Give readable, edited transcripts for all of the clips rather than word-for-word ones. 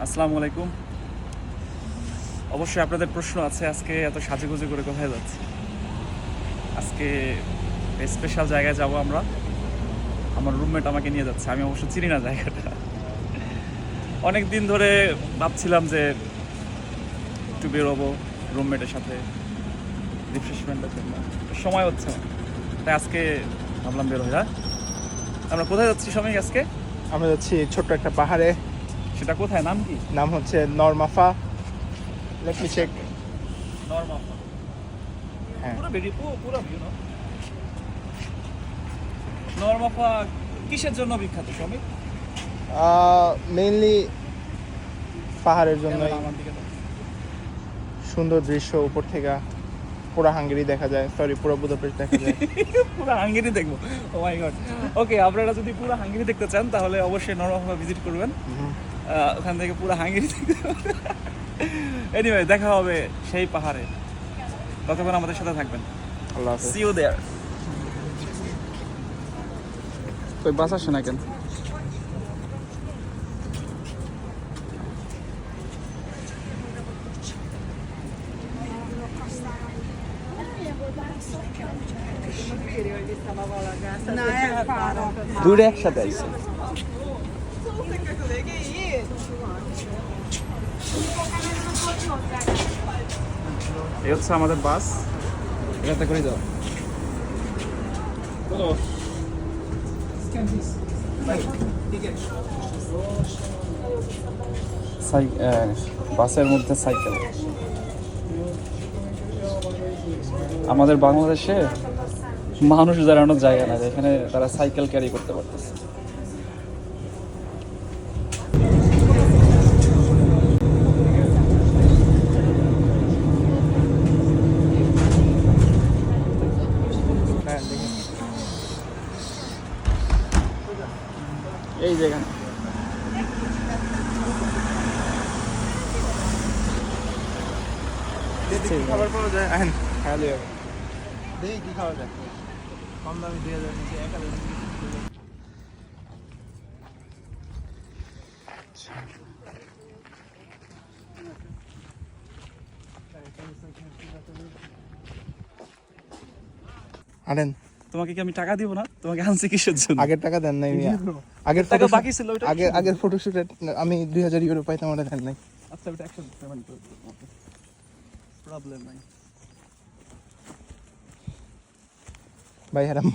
আসসালামু আলাইকুম। অবশ্যই আপনাদের প্রশ্ন আছে, আজকে এত সাজুগুজু করে কোথায় যাচ্ছি? আজকে স্পেশাল জায়গায় যাব আমরা। আমার রুমমেট আমাকে নিয়ে যাচ্ছে, আমি অবশ্য চিনি না জায়গাটা। অনেক দিন ধরে ভাবছিলাম যে একটু বেরোবো রুমমেটের সাথে রিফ্রেশমেন্টের জন্য, সময় হচ্ছে না, তাই আজকে ভাবলাম বের হই। আমরা কোথায় যাচ্ছি সময় আজকে? আমরা যাচ্ছি ছোট্ট একটা পাহাড়ে। সেটা কোথায়, নাম কি? নাম হচ্ছে নরমাফা। Let me check. নরমাফা। হ্যাঁ, পুরো ভিউ না? নরমাফা কিসের জন্য বিখ্যাত সময়? মেইনলি পাহাড়ের জন্য। আমার দিকে দাও। সুন্দর দৃশ্য উপর থেকে পুরো হাঙ্গেরি দেখা যায়, সরি পুরো বুদাপেস্ট দেখা যায়। পুরো হাঙ্গেরি দেখবো? ও মাই গড। ওকে, আপনারা যদি পুরো হাঙ্গেরি দেখতে চান তাহলে অবশ্যই নরমাফা ভিজিট করবেন। ওখান থেকে পুরো হাঙ্গেরি দেখতে পাবেন। এনিওয়ে, দেখা হবে সেই পাহাড়ে। ততক্ষণ আমাদের সাথে থাকবেন। আল্লাহ হাফেজ। See you there. কই বাস আসে না কেন? দূরে একসাথে আইছে। এই হচ্ছে আমাদের বাস, এটাতে করে যাও। বাসের মধ্যে সাইকেল। আমাদের বাংলাদেশে মানুষ দাঁড়ানোর জায়গা না, এখানে তারা সাইকেল ক্যারি করতে পারতেছে। হ্যাঁ, দেখি। এই জায়গা কি খাবার পাওয়া যায়? হ্যাঁ, খাওয়া দিয়ে হবে। দেখি কি খাওয়া যায়। কম দামে 2000 নিচে 1000 আনেন। তোমাকে কি আমি টাকা দিব না? তোমাকে আনছি কিসের জন্য? আগের টাকা দেন নাই মিয়া। আগের টাকা photo- বাকি ছিল, ওইটা আগের ফটোশুটে আমি 2000 ইউরো পাইতাম, ওটা দেন নাই। আচ্ছা, ওটা 100 পেমেন্ট করে দেবো তোমাকে, প্রবলেম নাই। ভাই হারাম।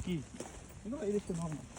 কি এগুলো এই দেখতে ভালো না।